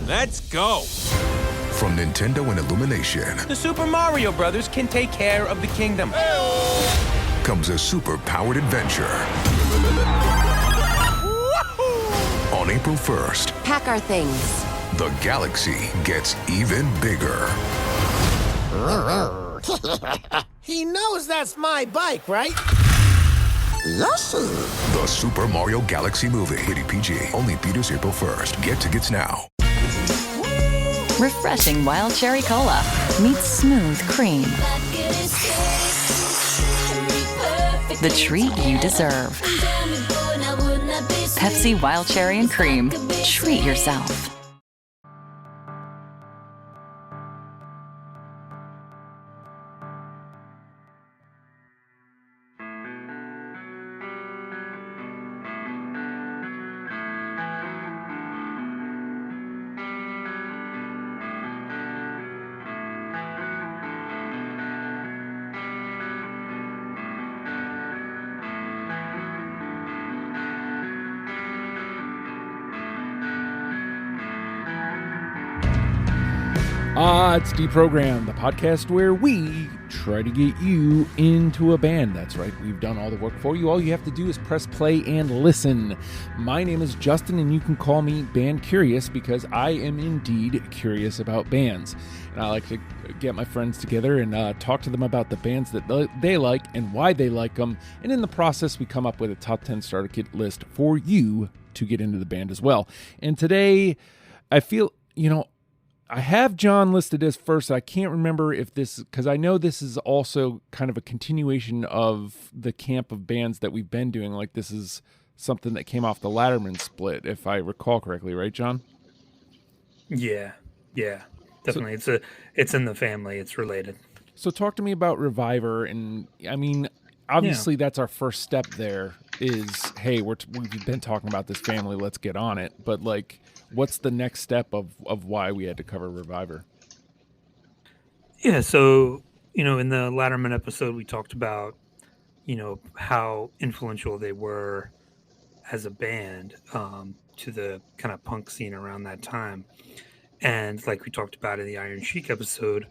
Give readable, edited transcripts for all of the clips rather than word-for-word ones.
Let's go! From Nintendo and Illumination, The Super Mario Brothers can take care of the kingdom. comes a super-powered adventure. On April 1st, Pack our things. the galaxy gets even bigger. He knows that's my bike, right? Yes, sir. The Super Mario Galaxy movie. Rated PG. Only theaters April 1st. Get tickets now. Refreshing wild cherry cola meets smooth cream. The treat you deserve. Pepsi Wild Cherry and Cream. Treat yourself. It's Deprogram, the podcast where we try to get you into a band. That's right, we've done all the work for you. All you have to do is press play and listen. My name is Justin, and you can call me Band Curious because I am indeed curious about bands. And I like to get my friends together and talk to them about the bands that they like and why they like them. And in the process, we come up with a top 10 starter kit list for you to get into the band as well. And today, I feel, I have John listed as first. I can't remember if this, because I know this is also kind of a continuation of the camp of bands that we've been doing. Like this is something that came off the Latterman split, if I recall correctly, right, John? Yeah, definitely. It's in the family. It's related. So talk to me about Rvivr, and I mean, obviously that's our first step. There is, hey, we've been talking about this family. Let's get on it. But like, what's the next step of why we had to cover Rvivr? Yeah, so, in the Latterman episode, we talked about, how influential they were as a band to the kind of punk scene around that time. And like we talked about in the Iron Sheik episode,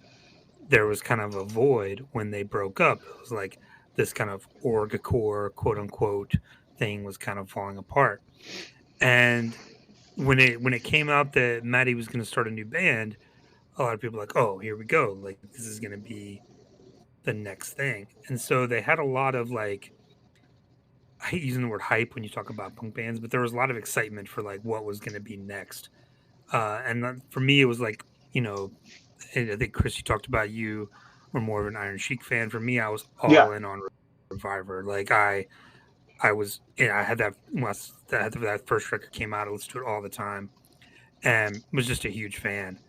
there was kind of a void when they broke up. It was like this kind of orgacore, quote unquote, thing was kind of falling apart. And when it came out that Maddie was going to start a new band, a lot of people were like, oh, here we go. Like, this is going to be the next thing. And so they had a lot of like, I hate using the word hype when you talk about punk bands, but there was a lot of excitement for like what was going to be next. And for me, it was like, I think Chris, you talked about you were more of an Iron Sheik fan. For me, I was all in on Rvivr. Like I was, I had that once that first record came out. I listened to it all the time, and was just a huge fan.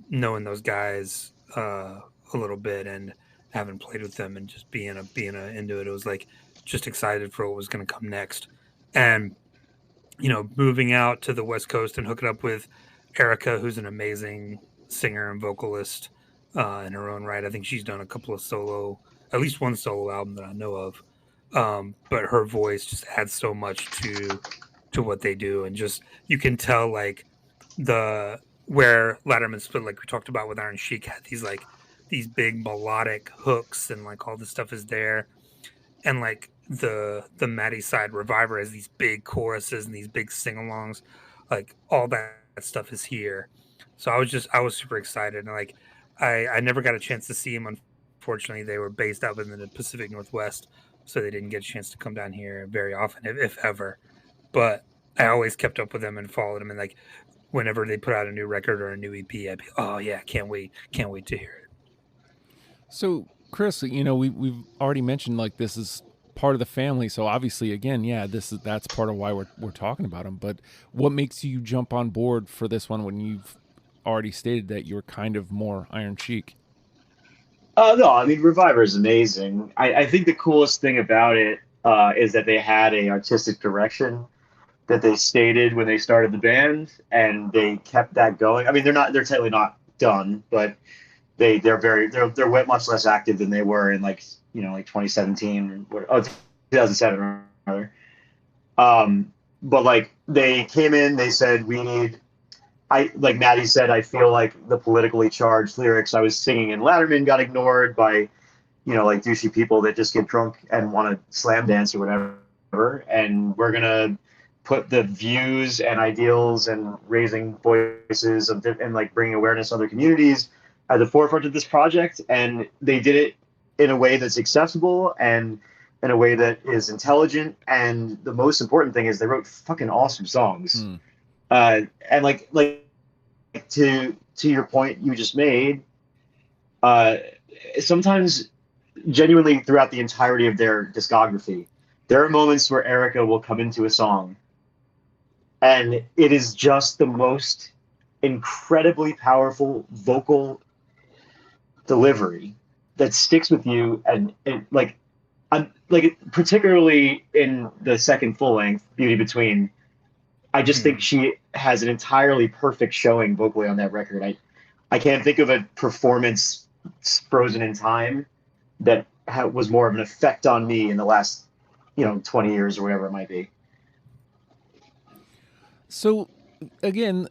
Knowing those guys a little bit and having played with them and just being into it, it was like just excited for what was going to come next. And moving out to the West Coast and hooking up with Erica, who's an amazing singer and vocalist in her own right. I think she's done a couple of at least one solo album that I know of. But her voice just adds so much to what they do, and just you can tell like where Latterman split, like we talked about with Iron Sheik, had these big melodic hooks and like all this stuff is there, and like the Maddie side Rvivr has these big choruses and these big sing-alongs, like all that stuff is here. So I was super excited, and like I never got a chance to see him. Unfortunately, they were based out in the Pacific Northwest, so they didn't get a chance to come down here very often, if ever. But I always kept up with them and followed them, and like whenever they put out a new record or a new EP, I'd be, oh yeah, can't wait to hear it. So Chris, we've already mentioned like this is part of the family, so obviously again, that's part of why we're talking about them. But what makes you jump on board for this one when you've already stated that you're kind of more Iron Sheik? No, I mean, Rvivr is amazing. I think the coolest thing about it is that they had a artistic direction that they stated when they started the band, and they kept that going. I mean, they're technically not done, but they're way much less active than they were in like 2017 or 2007 rather. But like they came in, they said we need like Maddie said, I feel like the politically charged lyrics I was singing in Latterman got ignored by, like douchey people that just get drunk and want to slam dance or whatever. And we're going to put the views and ideals and raising voices and like bringing awareness to other communities at the forefront of this project. And they did it in a way that's accessible and in a way that is intelligent. And the most important thing is they wrote fucking awesome songs. And like to your point you just made, sometimes genuinely throughout the entirety of their discography, there are moments where Erica will come into a song and it is just the most incredibly powerful vocal delivery that sticks with you. And particularly in the second full length, Beauty Between, I just think she has an entirely perfect showing vocally on that record. I can't think of a performance frozen in time that was more of an effect on me in the last, 20 years or whatever it might be. So, again,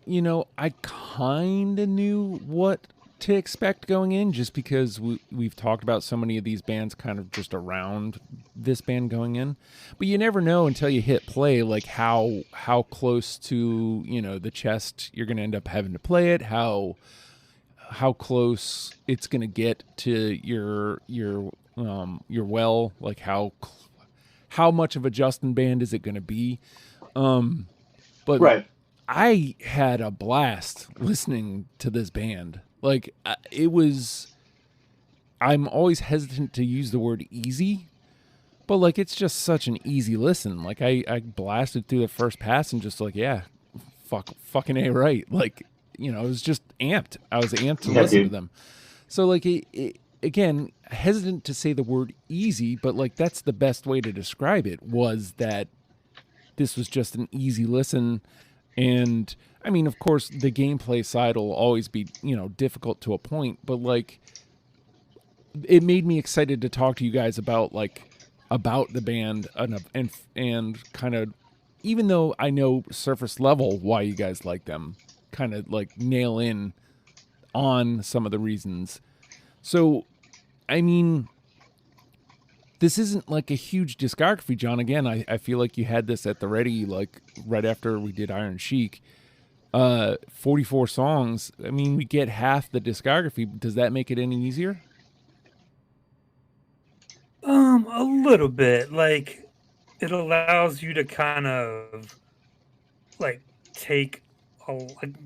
I kind of knew what to expect going in just because we've talked about so many of these bands kind of just around this band going in. But you never know until you hit play, like how close to, the chest you're going to end up having to play it, how close it's going to get to your well, like how much of a Justin band is it going to be? But right. I had a blast listening to this band. Like I'm always hesitant to use the word easy, but like, it's just such an easy listen. Like I blasted through the first pass and just like, yeah, fucking A right. Like, I was just amped. I was amped to listen to them. So like, again, hesitant to say the word easy, but like, that's the best way to describe it, was that this was just an easy listen. And I mean, of course, the gameplay side will always be, difficult to a point, but like, it made me excited to talk to you guys about the band and kind of, even though I know surface level why you guys like them, kind of like nail in on some of the reasons. So, I mean, this isn't like a huge discography, John. Again, I feel like you had this at the ready, like right after we did Iron Chic. 44 songs. I mean, we get half the discography. Does that make it any easier? A little bit. Like, it allows you to kind of like take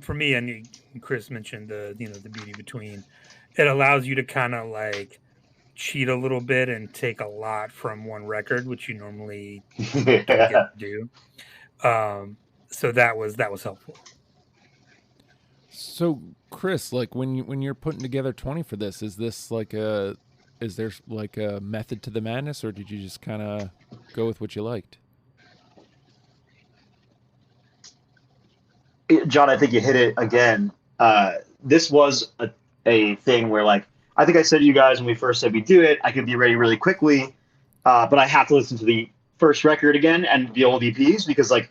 for me, and Chris mentioned the Beauty Between. It allows you to kind of like cheat a little bit and take a lot from one record, which you normally don't get to do. So that was helpful. So Chris, like when you're putting together 20 for this, is there like a method to the madness, or did you just kind of go with what you liked? John, I think you hit it again. This was a thing where, like, I think I said to you guys when we first said we do it, I could be ready really quickly, but I have to listen to the first record again and the old EPs because, like,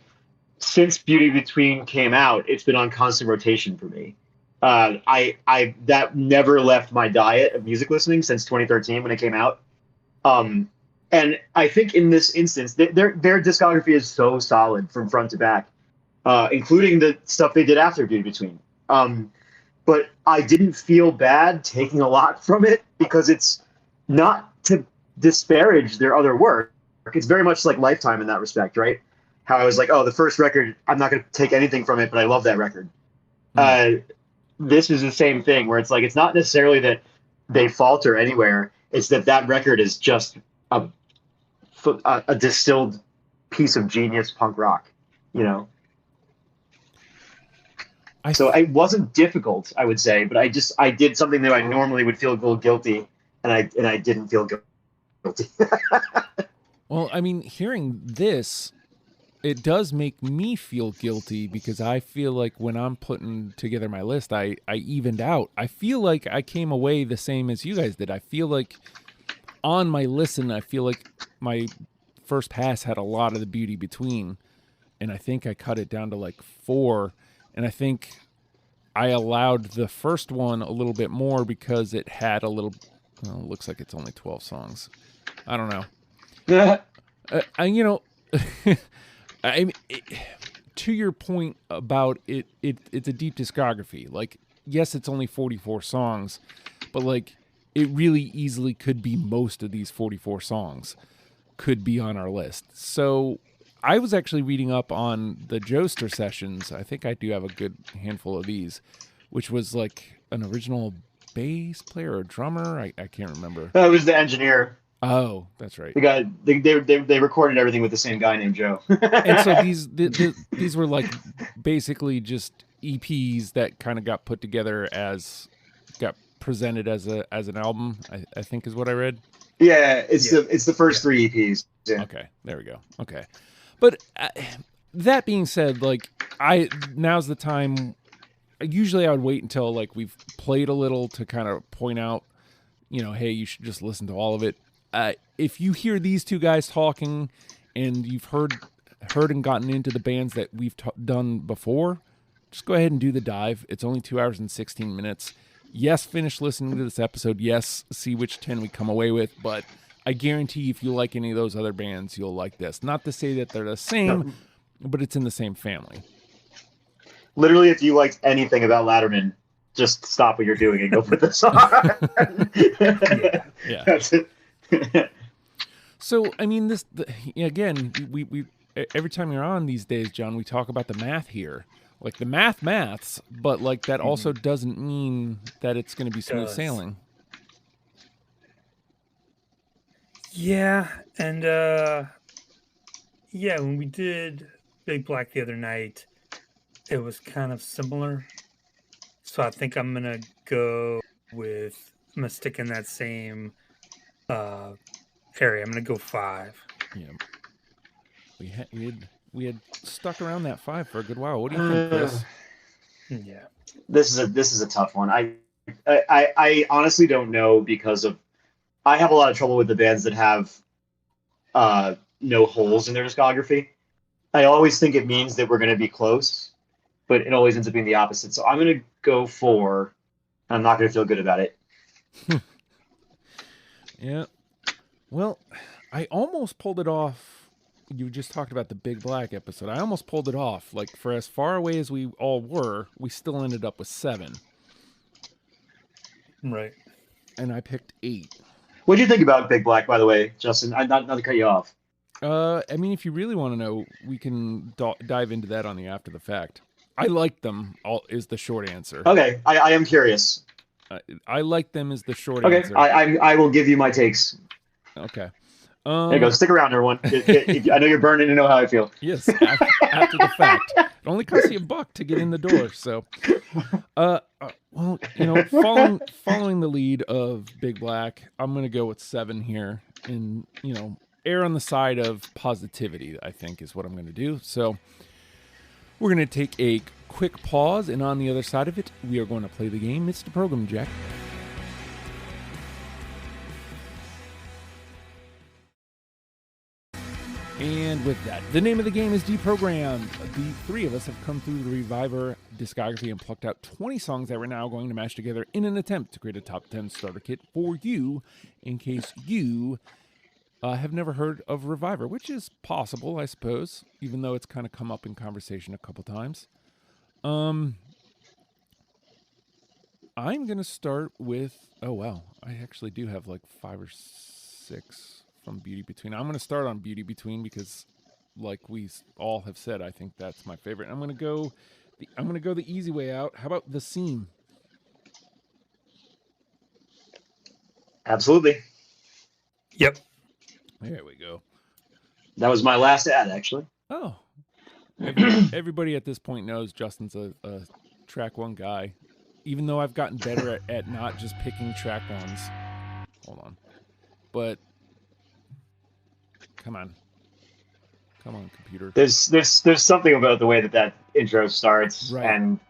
since Beauty Between came out, it's been on constant rotation for me. I that never left my diet of music listening since 2013 when it came out. And I think in this instance, their discography is so solid from front to back, including the stuff they did after Beauty Between. But I didn't feel bad taking a lot from it because it's not to disparage their other work. It's very much like Lifetime in that respect, right? How I was like, oh, the first record, I'm not going to take anything from it, but I love that record. This is the same thing where it's like, it's not necessarily that they falter anywhere. It's that record is just a distilled piece of genius punk rock, So it wasn't difficult, I would say, but I did something that I normally would feel a little guilty, and I didn't feel guilty. Well, I mean, hearing this, it does make me feel guilty because I feel like when I'm putting together my list, I evened out. I feel like I came away the same as you guys did. I feel like on my listen, I feel like my first pass had a lot of the Beauty Between, and I think I cut it down to like 4. And I think I allowed the first one a little bit more because it had a little. Well, it looks like it's only 12 songs. I don't know. I mean, to your point about it's a deep discography. Like, yes, it's only 44 songs, but like, it really easily could be most of these 44 songs could be on our list. So I was actually reading up on the Joester sessions. I think I do have a good handful of these, which was like an original bass player or drummer. I can't remember. It was the engineer. Oh, that's right. The guy they recorded everything with the same guy named Joe. And so these were like basically just EPs that kind of got put together got presented as an album. I think is what I read. Yeah, it's the first 3 EPs. Yeah. Okay, there we go. Okay, but that being said, like now's the time. Usually I would wait until like we've played a little to kind of point out, hey, you should just listen to all of it. If you hear these two guys talking and you've heard and gotten into the bands that we've done before, just go ahead and do the dive. It's only 2 hours and 16 minutes. Yes, finish listening to this episode. Yes, see which 10 we come away with. But I guarantee if you like any of those other bands, you'll like this. Not to say that they're the same, but it's in the same family. Literally, if you liked anything about Latterman, just stop what you're doing and go put this on. Yeah. That's it. So, I mean, again, we every time you're on these days, John, we talk about the math here. Like the maths, but like that also doesn't mean that it's going to be smooth sailing. Yeah, and when we did Big Black the other night, it was kind of similar. So I think I'm gonna stick in that same area. I'm gonna go 5. Yeah, we had stuck around that 5 for a good while. What do you think, Chris? Yeah, this is a tough one. I honestly don't know because I have a lot of trouble with the bands that have no holes in their discography. I always think it means that we're going to be close, but it always ends up being the opposite. So I'm going to go 4. And I'm not going to feel good about it. Yeah. Well, I almost pulled it off. You just talked about the Big Black episode. I almost pulled it off. Like, for as far away as we all were, we still ended up with 7. right. And I picked 8. What do you think about Big Black, by the way, Justin? Not to cut you off. I mean, if you really want to know, we can dive into that on the after the fact. I like them. Is the short answer. Okay, I am curious. I like them is the short Okay, answer. I will give you my takes. Okay. There you go. Stick around, everyone. I know you're burning to know how I feel. Yes, after the fact. It only costs you $1 to get in the door. So, well, following the lead of Big Black, I'm going to go with 7 here, and err on the side of positivity, I think, is what I'm going to do. So, we're going to take a quick pause, and on the other side of it, we are going to play the game. It's the program, Jack. And with that, the name of the game is Deprogrammed. The 3 of us have come through the Rvivr discography and plucked out 20 songs that we're now going to mash together in an attempt to create a top 10 starter kit for you, in case you have never heard of Rvivr, which is possible, I suppose, even though it's kind of come up in conversation a couple times. I'm going to start with, oh wow, I actually do have like 5 or 6 from Beauty Between. I'm going to start on Beauty Between because, like we all have said, I think that's my favorite. I'm going to go the easy way out. How about The Seam? Absolutely. Yep. There we go. That was my last ad, actually. Oh. Everybody at this point knows Justin's a track 1 guy, even though I've gotten better at not just picking track 1s. Hold on. But Come on, computer. There's something about the way that intro starts, right. And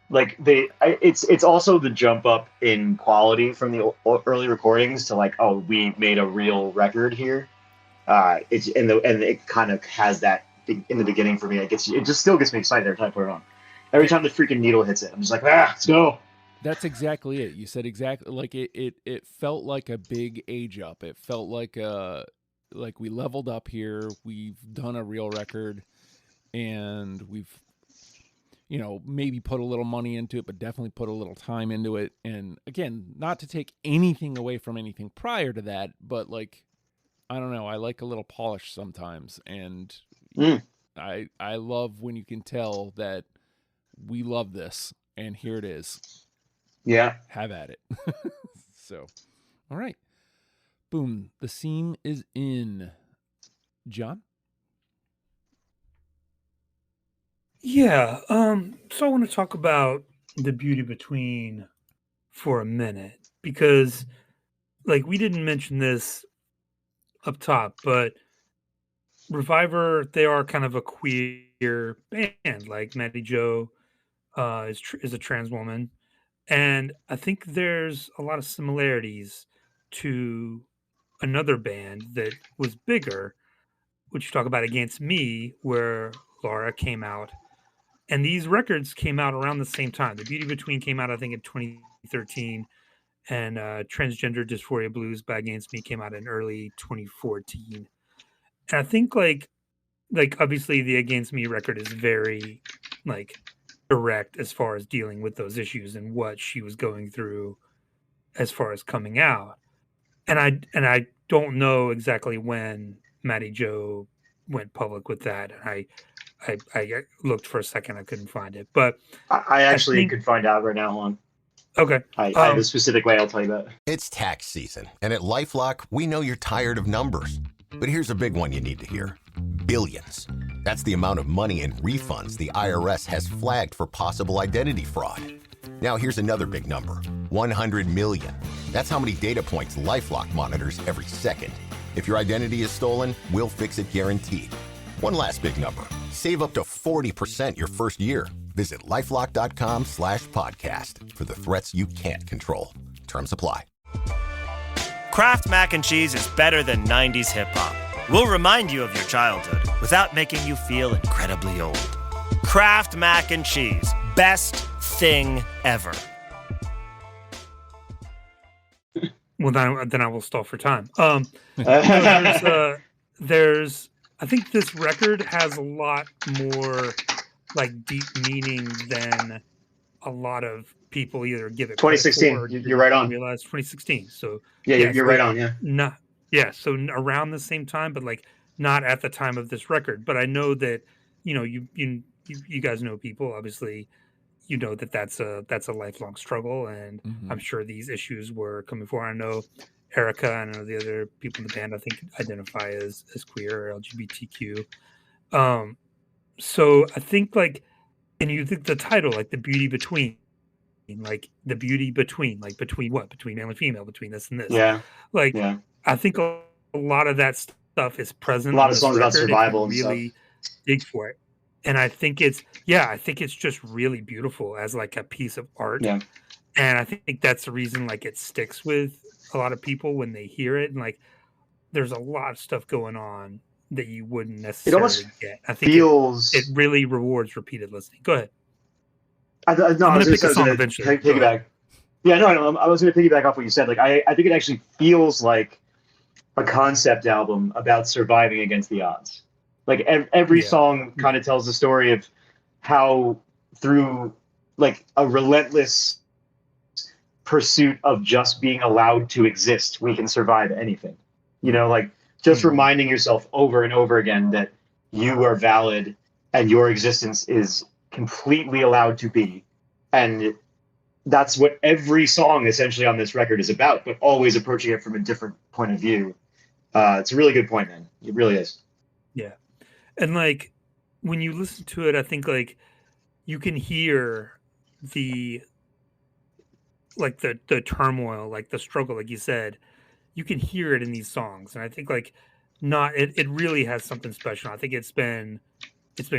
like it's also the jump up in quality from the early recordings to like, oh, we made a real record here. And it kind of has that in the beginning for me. It just still gets me excited every time I put it on. Every time the freaking needle hits it, I'm just like, let's go. That's exactly it. You said exactly like it felt like a big age up. It felt like we leveled up here. We've done a real record, and we've maybe put a little money into it, but definitely put a little time into it. And again, not to take anything away from anything prior to that, but like, I don't know, I like a little polish sometimes, and I love when you can tell that we love this, and here it is. Yeah. Have at it. So, all right. Boom. The seam is in. John? Yeah. So I want to talk about the beauty between for a minute, because like we didn't mention this up top, but Rvivr, they are kind of a queer band. Like Matty Jo is a trans woman. And I think there's a lot of similarities to another band that was bigger, which you talk about Against Me, where Laura came out. And these records came out around the same time. The Beauty Between came out, I think, in 2013. And Transgender Dysphoria Blues by Against Me came out in early 2014. And I think like obviously the Against Me record is very like direct as far as dealing with those issues and what she was going through as far as coming out. And I don't know exactly when Matty Jo went public with that. I looked for a second, I couldn't find it, but I actually could find out right now on. Okay. I have a specific way I'll tell you that. It's tax season, and at LifeLock, we know you're tired of numbers. But here's a big one you need to hear. Billions. That's the amount of money in refunds the IRS has flagged for possible identity fraud. Now here's another big number. 100 million. That's how many data points LifeLock monitors every second. If your identity is stolen, we'll fix it guaranteed. One last big number. Save up to 40% your first year. Visit lifelock.com/podcast for the threats you can't control. Terms apply. Kraft Mac and Cheese is better than 90s hip-hop. We'll remind you of your childhood without making you feel incredibly old. Kraft Mac and Cheese. Best thing ever. Well, then I will stall for time. There's I think this record has a lot more like deep meaning than a lot of people either give it. 2016. You're right on. Realize 2016. So you're right on. Yeah. So around the same time, but like not at the time of this record. But I know that you guys know people. Obviously, you know that's a lifelong struggle, and I'm sure these issues were coming forward. I know Erica and I know the other people in the band I think identify as queer or LGBTQ. So I think like, and you think the title, like the beauty between, like the beauty between, like between what? Between male and female, between this and this. Yeah. Like, yeah. I think a lot of that stuff is present. A lot of songs about survival and really stuff. Dig for it. And I think it's just really beautiful as like a piece of art. Yeah. And I think that's the reason like it sticks with a lot of people when they hear it. And like, there's a lot of stuff going on that you wouldn't necessarily get. I think it really rewards repeated listening. Go ahead. I'm going to pick a song eventually. Piggyback. Yeah, no, I was going to piggyback off what you said. Like, I think it actually feels like a concept album about surviving against the odds. Like every song kind of tells the story of how through like a relentless pursuit of just being allowed to exist, we can survive anything. Like just reminding yourself over and over again that you are valid and your existence is completely allowed to be. And that's what every song essentially on this record is about, but always approaching it from a different point of view. It's a really good point, man. It really is. Yeah. And like when you listen to it, I think like you can hear the turmoil, like the struggle, like you said, you can hear it in these songs. And I think like it really has something special. I think it's been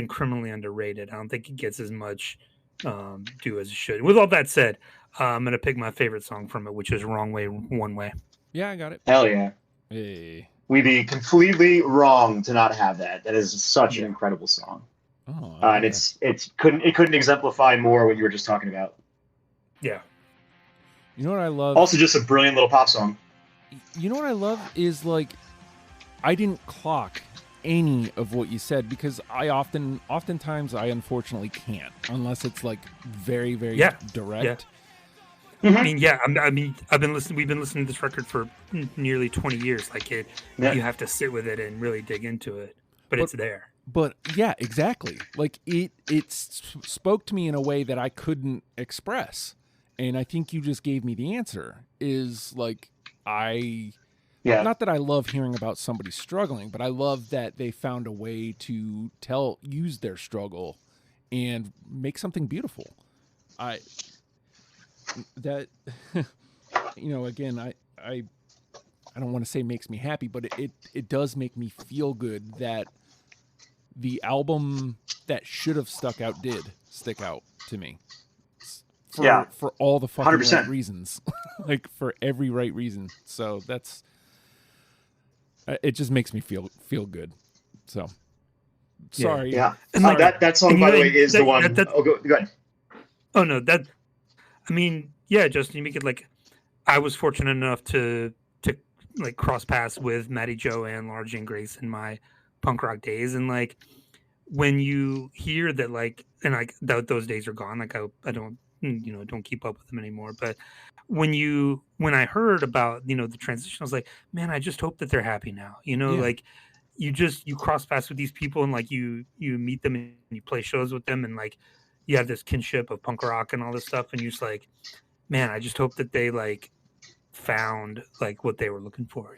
criminally underrated. I don't think it gets as much due as it should. With all that said, I'm going to pick my favorite song from it, which is Wrong Way, One Way. Yeah, I got it. Hell yeah. Hey. We'd be completely wrong to not have that. That is such an incredible song. Oh, and it couldn't exemplify more what you were just talking about. Yeah. You know what I love? Also, just a brilliant little pop song. You know what I love is like, I didn't clock any of what you said because oftentimes I unfortunately can't unless it's like very, very direct. Yeah. I mean, yeah. We've been listening to this record for nearly 20 years. Like you have to sit with it and really dig into it, but it's there. But yeah, exactly. Like it spoke to me in a way that I couldn't express. And I think you just gave me the answer is like, not that I love hearing about somebody struggling, but I love that they found a way to use their struggle and make something beautiful. Again, I don't want to say makes me happy, but it does make me feel good that the album that should have stuck out did stick out to me. For all the fucking 100%. right reasons. Like for every right reason. So that's it just makes me feel good. So sorry. Yeah. And that song, by the way, is the one. Go ahead. Oh no, Justin, you make it like I was fortunate enough to like cross paths with Matty Jo and Laura Jane Grace in my punk rock days, and like when you hear that, like, and like those days are gone. Like I don't keep up with them anymore. But when I heard about the transition, I was like, man, I just hope that they're happy now. Like you cross paths with these people and like you meet them and you play shows with them and like you have this kinship of punk rock and all this stuff, and you're just like, man, I just hope that they like found like what they were looking for.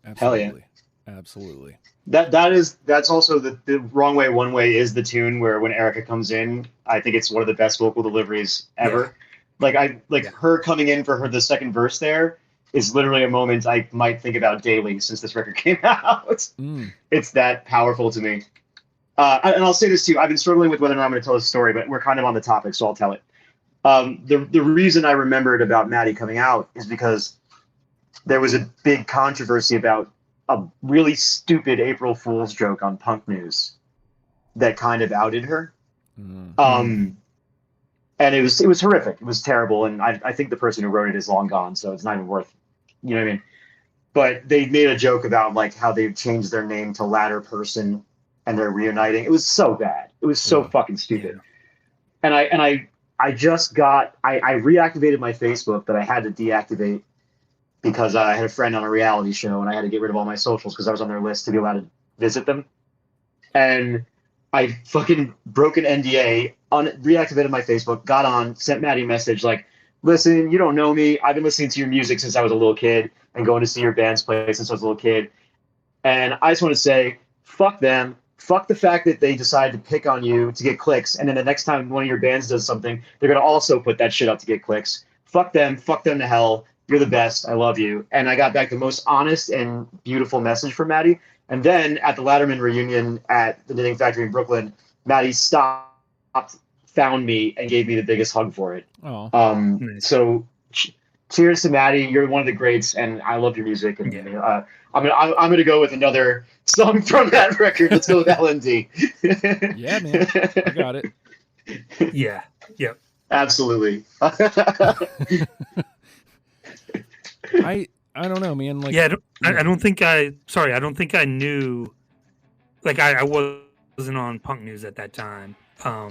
Absolutely. Hell yeah. Absolutely. That's also the Wrong Way, One Way is the tune where when Erica comes in, I think it's one of the best vocal deliveries ever. Yeah. Her coming in for the second verse there is literally a moment I might think about daily since this record came out. It's that powerful to me. And I'll say this too, I've been struggling with whether or not I'm going to tell this story, but we're kind of on the topic, so I'll tell it. The reason I remembered about Maddie coming out is because there was a big controversy about a really stupid April Fool's joke on Punk News that kind of outed her. And it was horrific. It was terrible. And I think the person who wrote it is long gone, so it's not even worth, you know what I mean? But they made a joke about like how they've changed their name to Ladder Person and they're reuniting. It was so bad. It was so fucking stupid. And I reactivated my Facebook that I had to deactivate because I had a friend on a reality show and I had to get rid of all my socials because I was on their list to be allowed to visit them. And I fucking broke an NDA, reactivated my Facebook, got on, sent Maddie a message like, listen, you don't know me. I've been listening to your music since I was a little kid and going to see your bands play since I was a little kid. And I just want to say, fuck them. Fuck the fact that they decide to pick on you to get clicks. And then the next time one of your bands does something, they're going to also put that shit up to get clicks. Fuck them. Fuck them to hell. You're the best. I love you. And I got back the most honest and beautiful message from Maddie. And then at the Latterman reunion at the Knitting Factory in Brooklyn, Maddie stopped, found me, and gave me the biggest hug for it. Nice. So cheers to Maddie. You're one of the greats, and I love your music. And I'm gonna go with another song from that record. Let's go with LND. Yeah, man. I got it. Yeah. Yep. Absolutely. I don't know, man. Like, I don't think I knew. Like, I wasn't on Punk News at that time.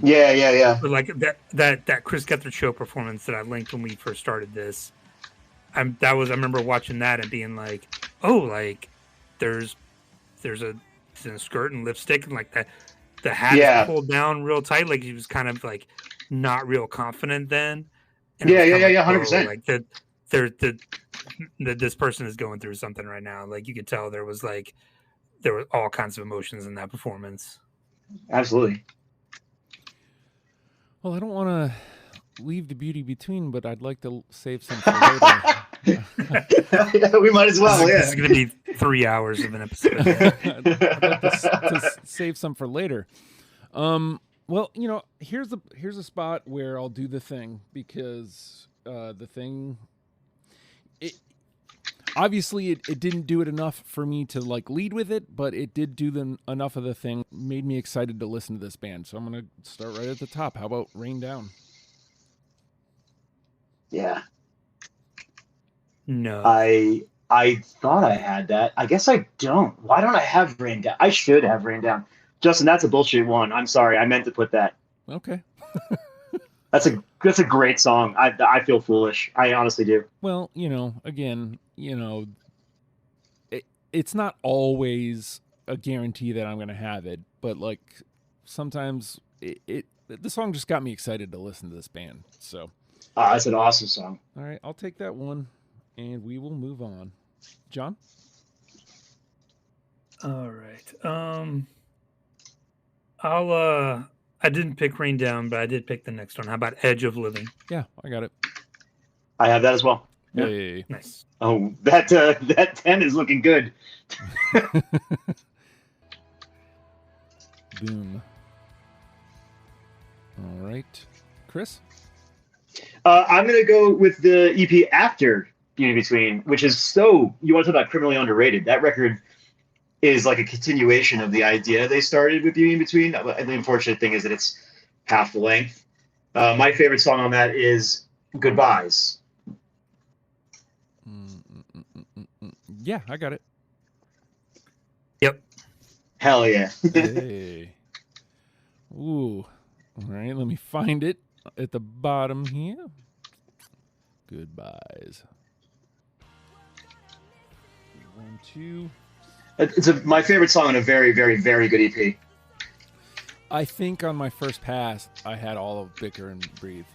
Yeah. But like that Chris Gethard show performance that I linked when we first started this, I remember watching that and being like, oh, like there's a skirt and lipstick and like the hat is pulled down real tight, like he was kind of like not real confident then. And 100%. Like that this person is going through something right now. Like you could tell there were all kinds of emotions in that performance. Absolutely. Well, I don't want to leave the beauty between, but I'd like to save some for later. We might as well. This is going to be 3 hours of an episode. I'd like to save some for later. Well, here's a spot where I'll do the thing because the thing. Obviously, it didn't do it enough for me to like lead with it, but it did do enough of the thing, made me excited to listen to this band. So I'm going to start right at the top. How about Rain Down? Yeah. No. I thought I had that. I guess I don't. Why don't I have Rain Down? I should have Rain Down. Justin, that's a bullshit one. I'm sorry. I meant to put that. Okay. That's a great song. I feel foolish. I honestly do. Well, again, it's not always a guarantee that I'm going to have it, but like sometimes the song just got me excited to listen to this band. So, that's an awesome song. All right, I'll take that one, and we will move on. John? All right. I didn't pick Rain Down, but I did pick the next one. How about Edge of Living? Yeah, I got it. I have that as well. Yeah. Hey. Nice. Oh, that 10 is looking good. Boom. All right. Chris? I'm going to go with the EP after Beauty Between, which is you want to talk about criminally underrated. That record is like a continuation of the idea they started with Beauty in Between. The unfortunate thing is that it's half the length. My favorite song on that is Goodbyes. Yeah, I got it. Yep. Hell yeah. Hey. Ooh. All right, let me find it at the bottom here. Goodbyes. 1, 2. It's my favorite song on a very, very, very good EP. I think on my first pass, I had all of Bicker and Breathe.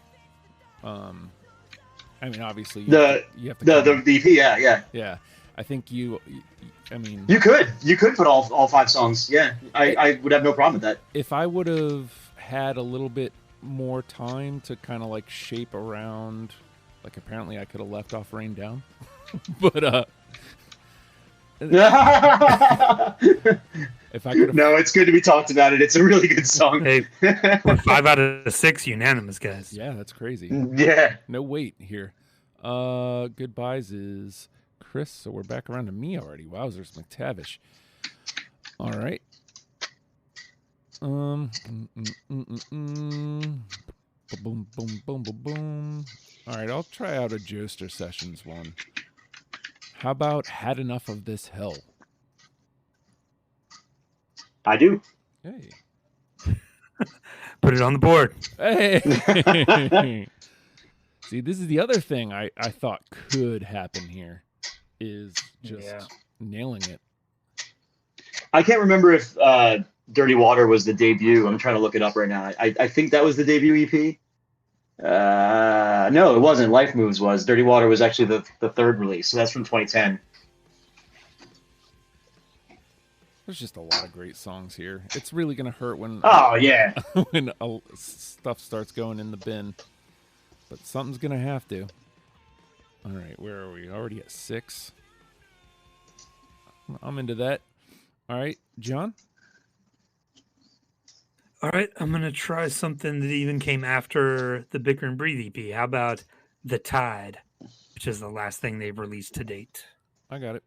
I mean, obviously, you have to the EP, yeah. Yeah, I think you could put all 5 songs. Yeah, I would have no problem with that. If I would have had a little bit more time to kind of like shape around, like apparently I could have left off Rain Down, but if I could have... No, it's good to be talked about it. It's a really good song. Hey, 5 out of 6 unanimous, guys. Yeah, that's crazy. Yeah. No wait here. Goodbyes is Chris, so we're back around to me already. Wowzers, McTavish. All right. Boom, boom, boom, boom, boom. All right, I'll try out a Joester Sessions one. How about Had Enough of This Hell? I do. Hey. Put it on the board. Hey. See, this is the other thing I thought could happen here is just nailing it. I can't remember if Dirty Water was the debut. I'm trying to look it up right now. I think that was the debut EP. No, it wasn't. Life Moves was. Dirty Water was actually the third release, so that's from 2010. There's just a lot of great songs here. It's really going to hurt when when stuff starts going in the bin. But something's going to have to. All right, where are we? Already at 6. I'm into that. All right, John? All right, I'm going to try something that even came after the Bicker and Breathe EP. How about The Tide, which is the last thing they've released to date? I got it.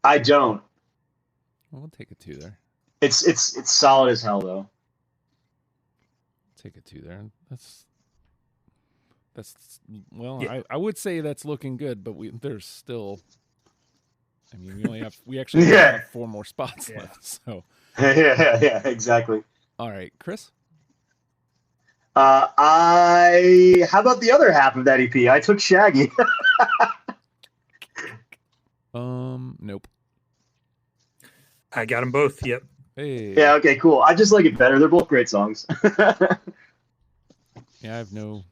I don't. Well, we'll take a 2 there. It's solid as hell, though. Take a 2 there. That's yeah. I would say that's looking good, but there's still. I mean, we actually have 4 more spots left. So. Yeah, exactly. All right, Chris. How about the other half of that EP? I took Shaggy. Nope. I got them both. Yep. Hey. Yeah. Okay. Cool. I just like it better. They're both great songs. Yeah, I have no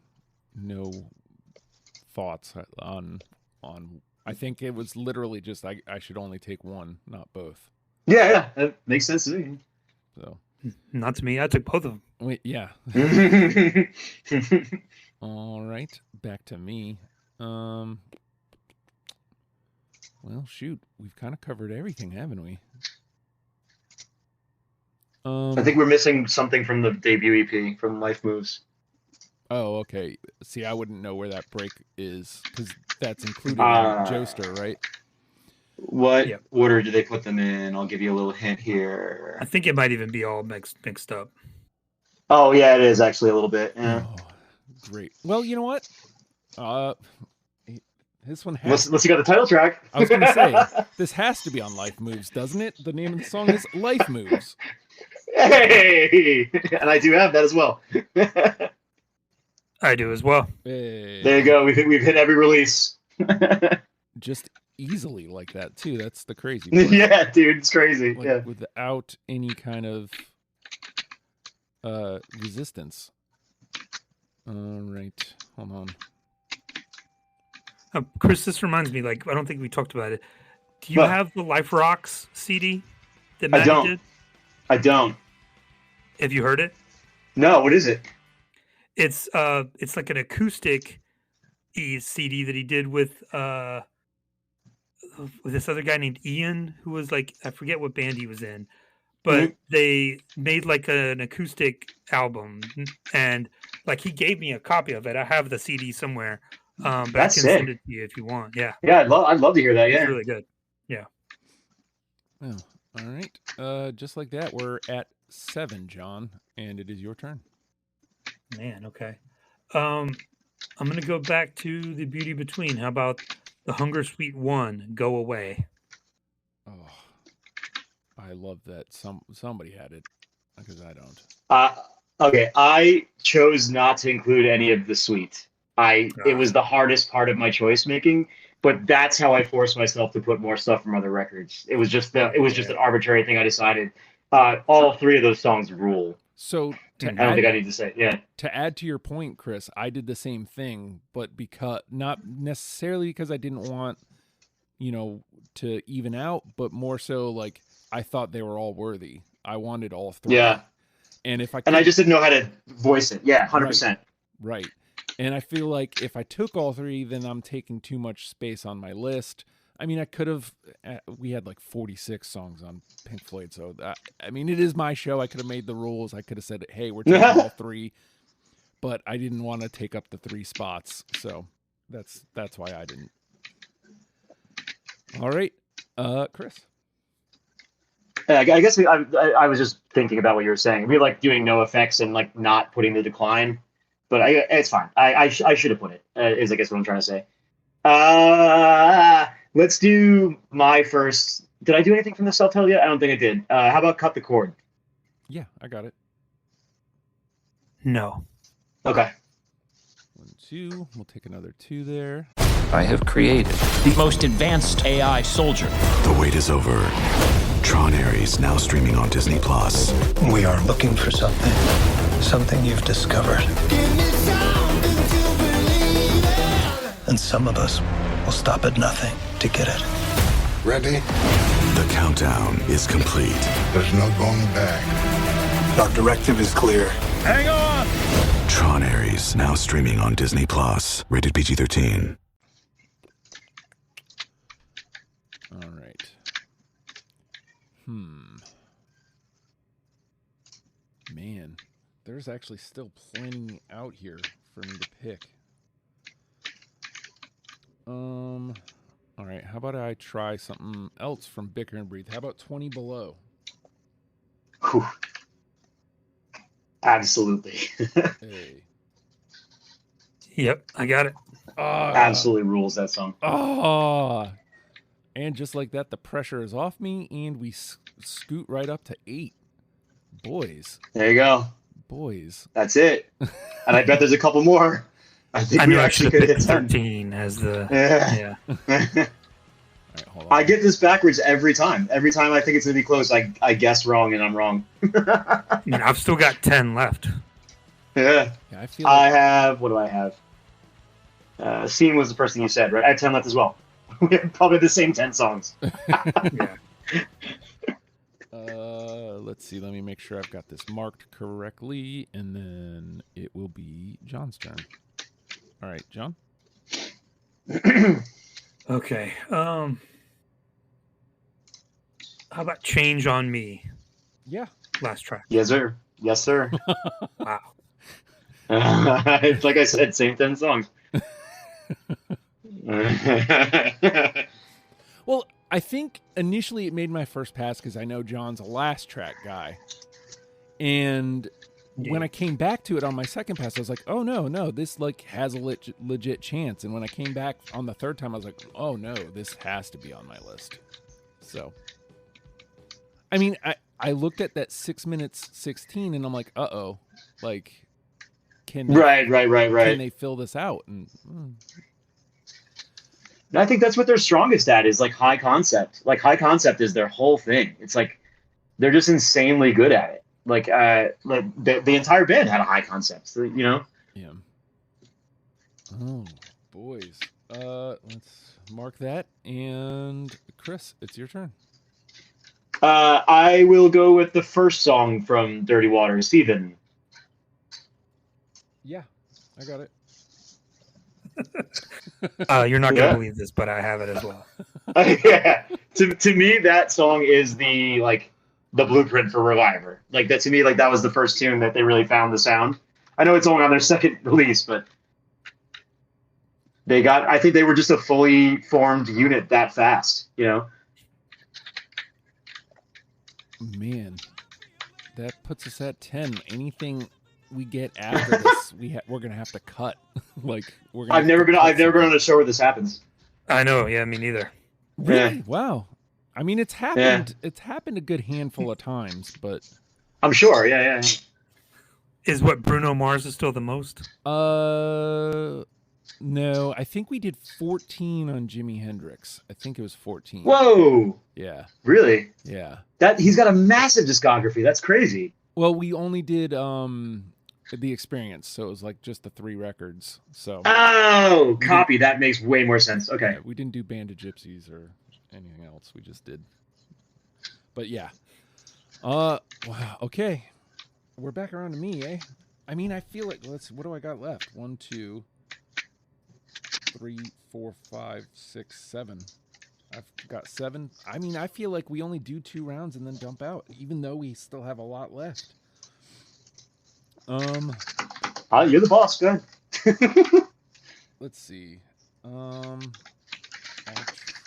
thoughts on. I think it was literally just I should only take one, not both. Yeah, that makes sense to me. So, not to me. I took both of them. Wait, yeah. All right, back to me. Well, shoot, we've kind of covered everything, haven't we? I think we're missing something from the debut EP from Life Moves. Oh, okay. See, I wouldn't know where that break is because that's included in Joester, right? What order do they put them in? I'll give you a little hint here. I think it might even be all mixed up. Oh, yeah, it is actually a little bit. Yeah. Oh, great. Well, you know what? This one has... Unless you got the title track. I was going to say, this has to be on Life Moves, doesn't it? The name of the song is Life Moves. Hey! And I do have that as well. I do as well. Hey. There you go. We've hit every release. Just easily like that, too. That's the crazy part. Yeah, dude. It's crazy. Like, yeah. Without any kind of resistance. All right. Hold on. Chris, this reminds me, I don't think we talked about it. Do you have the Life Rocks CD that Maddie did? I don't. Have you heard it? No, what is it? It's like an acoustic CD that he did with this other guy named Ian, who was I forget what band he was in, but they made an acoustic album, and he gave me a copy of it. I have the CD somewhere. But That's I can send it to you if you want. Yeah. Yeah, I'd love to hear that. Yeah. It's really good. Yeah. Oh, all right. Just like that, we're at 7, John, and it is your turn. Man, okay. I'm gonna go back to The Beauty Between. How about the Hunger Suite 1, Go Away? Oh, I love that somebody had it because I don't. Okay, I chose not to include any of the suite. It was the hardest part of my choice making, but that's how I forced myself to put more stuff from other records. It was just an arbitrary thing I decided. All 3 of those songs rule. So I don't think I need to say, yeah. To add to your point, Chris, I did the same thing, but not necessarily because I didn't want, to even out, but more so I thought they were all worthy. I wanted all 3. Yeah. And I just didn't know how to voice it. Yeah, 100%. Right. And I feel like if I took all 3, then I'm taking too much space on my list. I mean, I could have, we had 46 songs on Pink Floyd. So, it is my show. I could have made the rules. I could have said, hey, we're taking all 3. But I didn't want to take up the 3 spots. So that's why I didn't. All right. Chris. I guess I was just thinking about what you were saying. We doing no effects and not putting the decline. But it's fine. I should have put it, is I guess what I'm trying to say. Let's do my first. Did I do anything from the self-title yet? I don't think I did. How about Cut the Cord? Yeah, I got it. No. Okay. 1, 2. We'll take another 2 there. I have created the most advanced AI soldier. The wait is over. Tron Ares now streaming on Disney+. We are looking for something you've discovered. And some of us will stop at nothing to get it. Ready? The countdown is complete. There's no going back. Our directive is clear. Hang on! Tron Ares now streaming on Disney+. Rated PG-13. All right. Man, there's actually still plenty out here for me to pick. All right, how about I try something else from Bicker and Breathe? How about 20 Below? Whew. Absolutely. Hey. Yep, I got it. Absolutely rules, that song. And just like that, the pressure is off me, and we scoot right up to 8. Boys. There you go. Boys. That's it. And I bet there's a couple more. I think we actually could hit 13 as the... Yeah. Right, hold on. I get this backwards every time. Every time I think it's going to be close, I guess wrong, and I'm wrong. I've still got 10 left. Yeah. I feel I have... What do I have? Scene was the first thing you said, right? I have 10 left as well. We have probably the same 10 songs. Yeah. Let's see. Let me make sure I've got this marked correctly, and then it will be John's turn. All right, John. Okay. How about Change on Me? Yeah. Last track. Yes, sir. Yes, sir. Wow. It's like I said, same 10 songs. Well, I think initially it made my first pass because I know John's a last track guy. And when I came back to it on my second pass, I was like, oh, no, this like has a legit chance. And when I came back on the third time, I was like, oh, no, this has to be on my list. So, I mean, I looked at that 6 minutes 16 and I'm like, uh-oh, like, can right. Can they fill this out? And I think that's what they're strongest at is like high concept. Like high concept is their whole thing. It's like they're just insanely good at it. Like the entire band had a high concept, so, you know? Yeah. Oh, boys. Let's mark that. And Chris, it's your turn. I will go with the first song from Dirty Water, Steven. Yeah, I got it. You're not going to believe this, but I have it as well. Yeah. To me, that song is the blueprint for Rvivr. Like that to me, like that was the first tune that they really found the sound. I know it's only on their second release, but I think they were just a fully formed unit that fast, you know? Man, that puts us at 10. Anything we get after this, we're gonna have to cut. Like I've never been on a show where this happens. I know. Yeah, me neither. Really? Yeah. Wow. I mean, it's happened. Yeah. It's happened a good handful of times, but I'm sure. Yeah. Is what Bruno Mars is still the most? No. I think we did 14 on Jimi Hendrix. I think it was 14. Whoa. Yeah. Really? Yeah. That he's got a massive discography. That's crazy. Well, we only did The Experience, so it was like just the 3 records. So copy. That makes way more sense. Okay. Yeah, we didn't do Band of Gypsies or anything else. We just did. But yeah. Wow. Okay. We're back around to me, eh? I mean, I feel like what do I got left? 1, 2, 3, 4, 5, 6, 7. I've got 7. I mean, I feel like we only do 2 rounds and then dump out, even though we still have a lot left. You're the boss. Go ahead. Let's see. I'll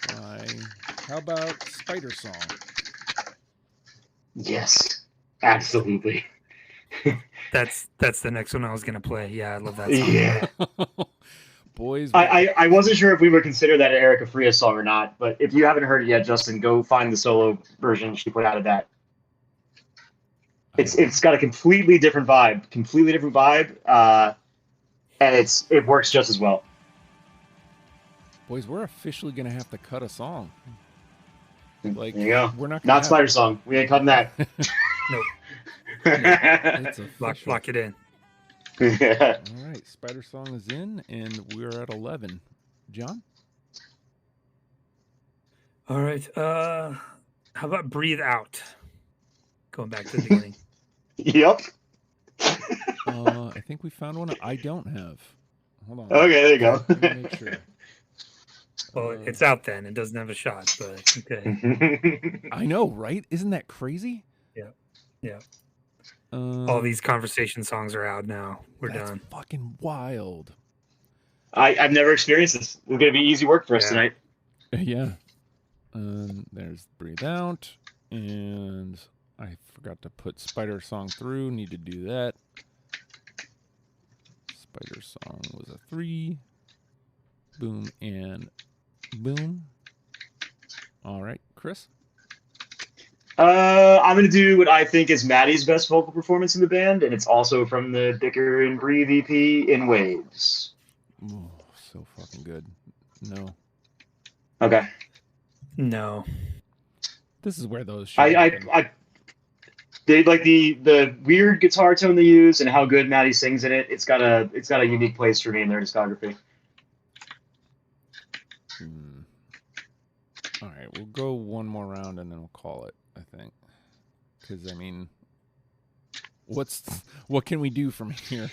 try. How about Spider Song? Yes, absolutely. That's the next one I was gonna play. Yeah, I love that song. Yeah. Boys. I wasn't sure if we would consider that an Erica Frias song or not, but if you haven't heard it yet, Justin, go find the solo version she put out of that. It's got a completely different vibe, and it works just as well. Boys, we're officially gonna have to cut a song. Like, there you go. We're not Spider Song. We ain't cutting that. Nope. It's Lock it in. Yeah. All right, Spider Song is in, and we're at 11. John? All right. How about Breathe Out? Going back to the beginning. Yep. I think we found one I don't have. Hold on. Okay, there you go. Let me make sure. Well, it's out then. It doesn't have a shot, but okay. I know, right? Isn't that crazy? Yeah. All these conversation songs are out now. We're done. Fucking wild. I've never experienced this. It's gonna be easy work for us tonight. Yeah. There's Breathe Out, and I forgot to put Spider Song through. Need to do that. Spider Song was a 3. Boom and boom. All right, Chris? I'm going to do what I think is Maddie's best vocal performance in the band, and it's also from the Bicker and Breathe EP, In Waves. Oh, so fucking good. No. Okay. No. This is where those they like the weird guitar tone they use and how good Maddie sings in it. It's got a unique place for me in their discography. All right, we'll go one more round and then we'll call it, I think. Because, I mean, what can we do from here?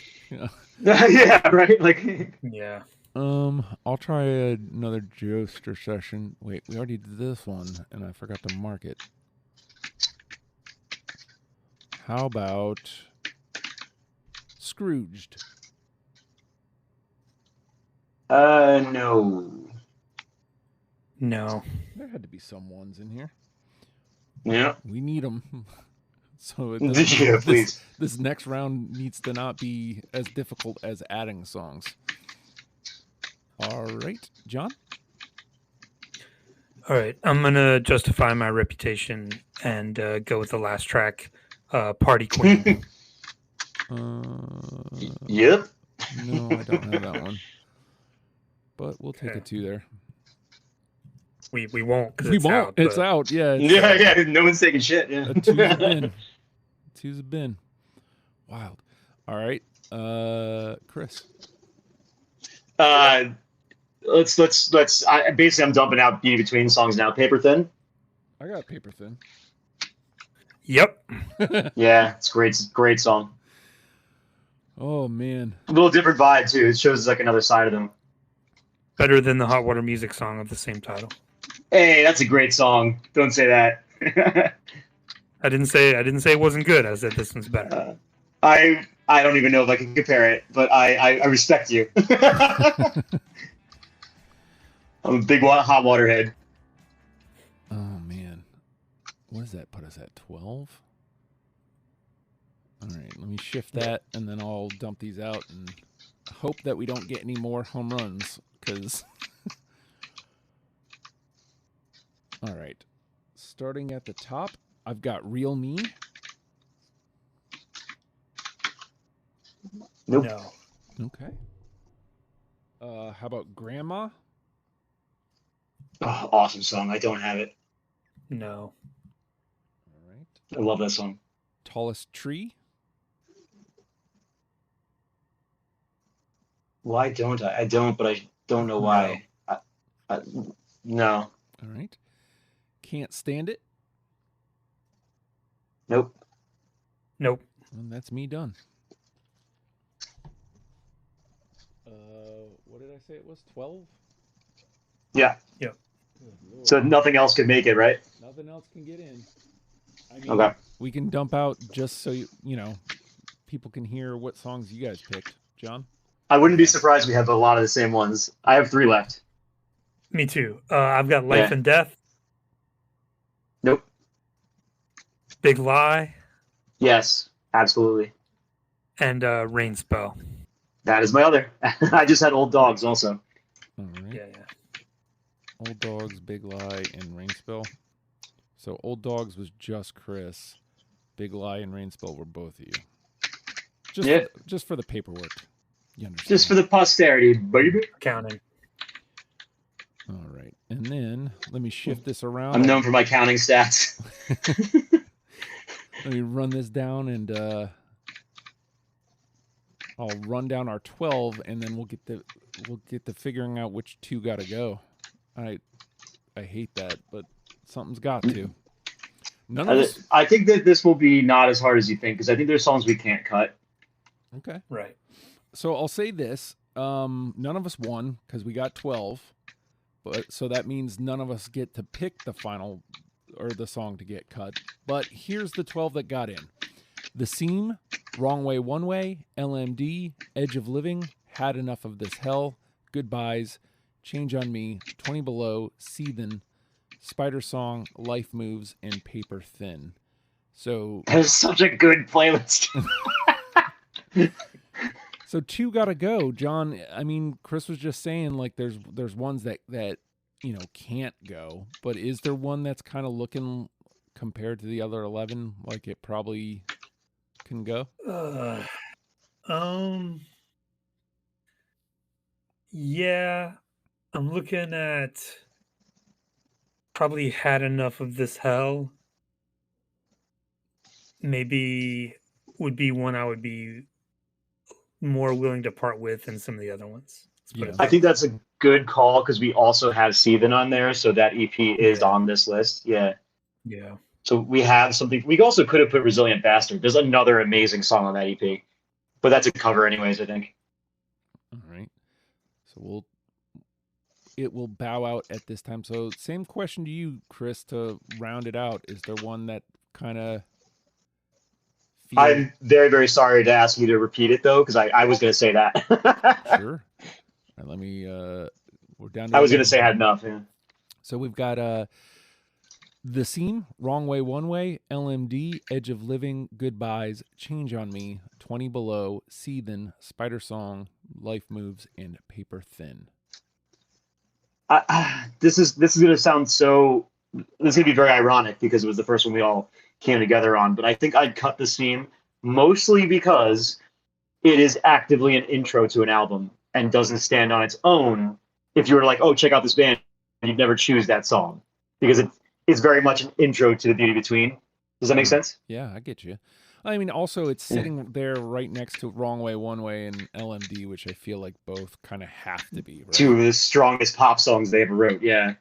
Yeah, right? Like, yeah. I'll try another Joester session. Wait, we already did this one, and I forgot to mark it. How about Scrooged? No. No. There had to be some ones in here. Yeah. We need them. So Yeah, please. This next round needs to not be as difficult as adding songs. All right, John? All right, I'm going to justify my reputation and go with the last track, Party Queen. Yep. No, I don't have that one. But we'll take a 2 there. We won't. We won't. Out, it's out. Yeah. Yeah. No one's taking shit. Yeah. A 2's a bin. 2's a bin. Wild. All right, Chris. Let's. Basically, I'm dumping out Be Between songs now. Paper Thin. I got Paper Thin. Yep. Yeah, it's great. It's a great song. Oh man. A little different vibe too. It shows like another side of them. Better than the Hot Water Music song of the same title. Hey, that's a great song. Don't say that. I didn't say it wasn't good. I said this one's better. I don't even know if I can compare it, but I respect you. I'm a big hot water head. Oh man, what does that put us at? 12. All right, let me shift that, and then I'll dump these out and hope that we don't get any more home runs. Because, all right, starting at the top, I've got Real Me. Nope. No. Okay. How about Grandma? Oh, awesome song. I don't have it. No. All right. I love that song. Tallest Tree? Why don't I? I don't, but I don't know why. No. All right. Can't Stand It? Nope. Nope. And that's me done. What did I say it was? 12? Yeah. Yep. So nothing else could make it, right? Nothing else can get in. I mean, Okay. We can dump out just so you know people can hear what songs you guys picked. John? I wouldn't be surprised we have a lot of the same ones. I have 3 left. Me too. I've got Life and Death. Nope. Big Lie. Yes, absolutely. And Rain Spell. That is my other. I just had Old Dogs also. All right. Yeah. Old Dogs, Big Lie, and Rain Spell. So Old Dogs was just Chris. Big Lie and Rain Spell were both of you. Just for the paperwork. You understand? Just for the posterity, baby. Counting. All right. And then let me shift this around. I'm known for my counting stats. Let me run this down and I'll run down our 12 and then we'll get the figuring out which 2 gotta go. I hate that, but something's got to. I think that this will be not as hard as you think because I think there's songs we can't cut. Okay. Right. So I'll say this. None of us won because we got 12. But so that means none of us get to pick the final or the song to get cut. But here's the 12 that got in. The Seam, Wrong Way One Way, LMD, Edge of Living, Had Enough of This Hell, Goodbyes, Change on Me, 20 Below, Seethin', Spider Song, Life Moves, and Paper Thin. So that is such a good playlist. So 2 gotta go, John. I mean, Chris was just saying like there's ones that can't go, but is there one that's kind of looking compared to the other 11 like it probably can go? Yeah, I'm looking at probably Had Enough of This Hell. Maybe would be one I would be more willing to part with than some of the other ones. I think that's a good call because we also have Seethin' on there, so that EP is on this list. Yeah. Yeah. So we have something. We also could have put Resilient Bastard. There's another amazing song on that EP, but that's a cover anyways, I think. All right. So it will bow out at this time. So same question to you, Chris, to round it out. Is there one that kind of... I'm very, very sorry to ask you to repeat it, though, because I was going to say that. Sure. All right, let me. We're down to I was going to say I had enough. Yeah. So we've got The Seam, Wrong Way, One Way, LMD, Edge of Living, Goodbyes, Change on Me, 20 Below, Seethin', Spider Song, Life Moves, and Paper Thin. This is going to sound so. This is going to be very ironic because it was the first one we all came together on. But I think I'd cut The Seam mostly because it is actively an intro to an album and doesn't stand on its own. If you were like, oh, check out this band, you'd never choose that song because it's very much an intro to The Beauty Between. Does that make sense? Yeah, I get you. I mean, also, it's sitting there right next to Wrong Way, One Way, and LMD, which I feel like both kind of have to be, right? Two of the strongest pop songs they ever wrote, yeah.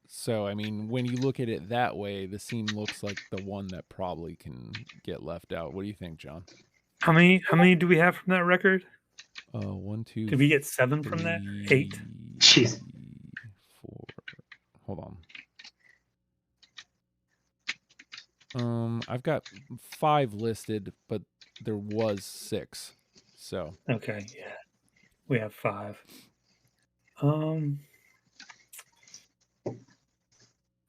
So, I mean, when you look at it that way, The Seam looks like the one that probably can get left out. What do you think, John? How many do we have from that record? 1, 2. Did we get 7 from that? 8. Jeez. 4. Hold on. I've got 5 listed, but there was 6. So okay, yeah, we have 5.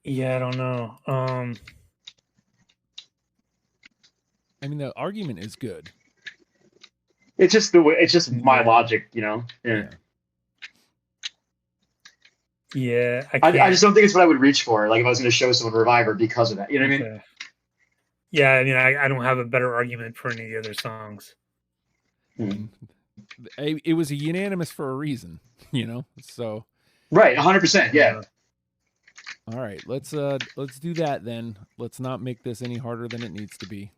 Yeah, I don't know. I mean, the argument is good. It's just the way. It's just my logic, you know. Yeah. Yeah, I just don't think it's what I would reach for. Like if I was going to show someone Rvivr because of that, you know what I mean? Yeah, I mean, I don't have a better argument for any of the other songs. It was a unanimous for a reason, you know. So right, 100%. Yeah. All right, let's do that then. Let's not make this any harder than it needs to be,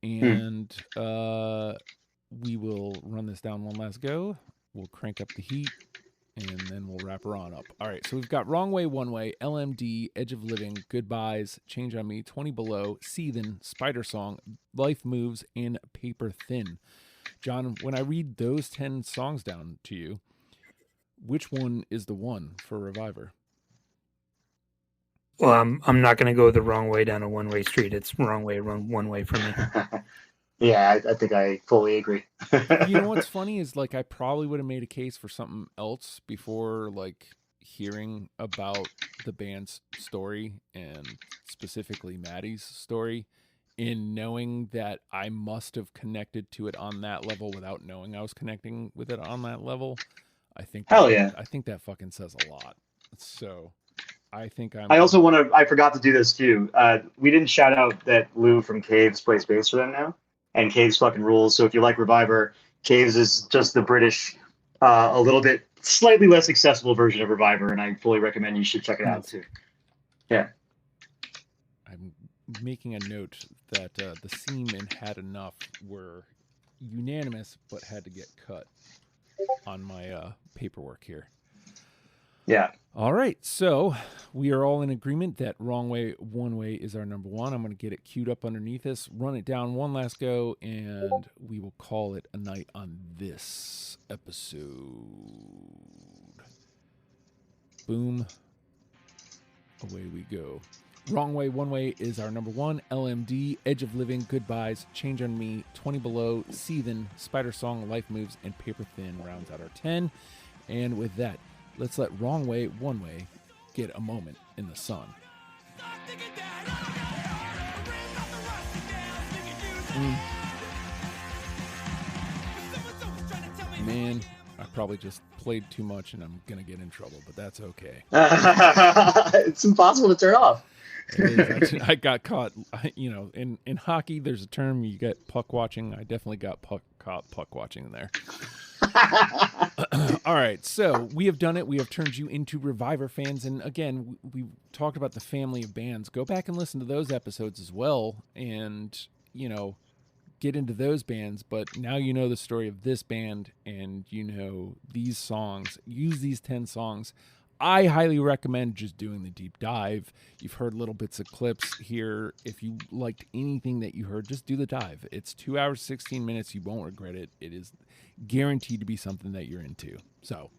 and we will run this down one last go. We'll crank up the heat, and then we'll wrap her on up. All right, so we've got Wrong Way, One Way, LMD, Edge of Living, Goodbyes, Change on Me, 20 Below, Seethin', Spider Song, Life Moves, and Paper Thin. John, when I read those 10 songs down to you, which one is the one for Rvivr? Well, I'm not going to go the wrong way down a one-way street. It's wrong way, one way for me. Yeah, I think I fully agree. You know what's funny is like I probably would have made a case for something else before like hearing about the band's story and specifically Maddie's story, in knowing that I must have connected to it on that level without knowing I was connecting with it on that level. I think hell yeah. I think that fucking says a lot. So I think I also want to. I forgot to do this too. We didn't shout out that Lou from Caves plays bass for them now, and Caves fucking rules. So if you like Rvivr, Caves is just the British, a little bit slightly less accessible version of Rvivr, and I fully recommend you should check it out too. Yeah. I'm making a note that The Seam and Had Enough were unanimous, but had to get cut on my paperwork here. Yeah. All right, so we are all in agreement that Wrong Way, One Way is our number one. I'm going to get it queued up underneath us, run it down one last go, and we will call it a night on this episode. Boom. Away we go. Wrong Way, One Way is our number one. LMD, Edge of Living, Goodbyes, Change on Me, 20 Below, Seethin', Spider Song, Life Moves, and Paper Thin rounds out our 10. And with that, let's let Wrong Way, One Way get a moment in the sun. Man, I probably just played too much and I'm going to get in trouble, but that's okay. It's impossible to turn off. I got caught, you know, in hockey, there's a term, you get puck watching. I definitely got caught puck watching in there. All right, so we have done it. We have turned you into Rvivr fans. And again, we talked about the family of bands. Go back and listen to those episodes as well and, you know, get into those bands. But now you know the story of this band and you know these songs. Use these 10 songs. I highly recommend just doing the deep dive. You've heard little bits of clips here. If you liked anything that you heard, just do the dive. It's 2 hours, 16 minutes. You won't regret it. It is guaranteed to be something that you're into. So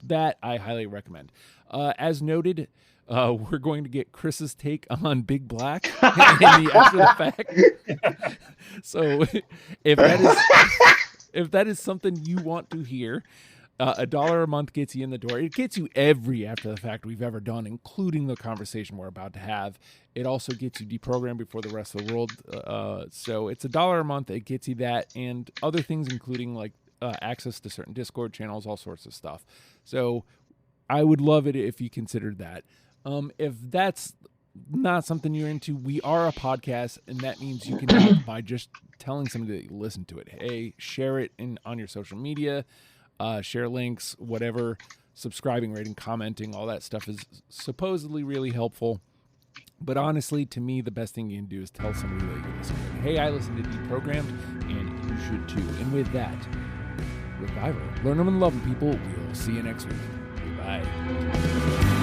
that I highly recommend. As noted, we're going to get Chris's take on Big Black and the after the fact. So if that is something you want to hear, $1 a month gets you in the door. It gets you every After the Fact we've ever done, including the conversation we're about to have. It also gets you deprogrammed before the rest of the world. So it's $1 a month. It gets you that and other things, including like access to certain Discord channels, all sorts of stuff. So I would love it if you considered that. If that's not something you're into, we are a podcast, and that means you can help by just telling somebody that you listen to it. Hey, share it on your social media, share links, whatever, subscribing, rating, commenting, all that stuff is supposedly really helpful. But honestly, to me, the best thing you can do is tell somebody that you listen to it. Hey, I listen to Deprogrammed, and you should too. And with that, Rvivr, learn them and love them, people. We'll see you next week. Bye.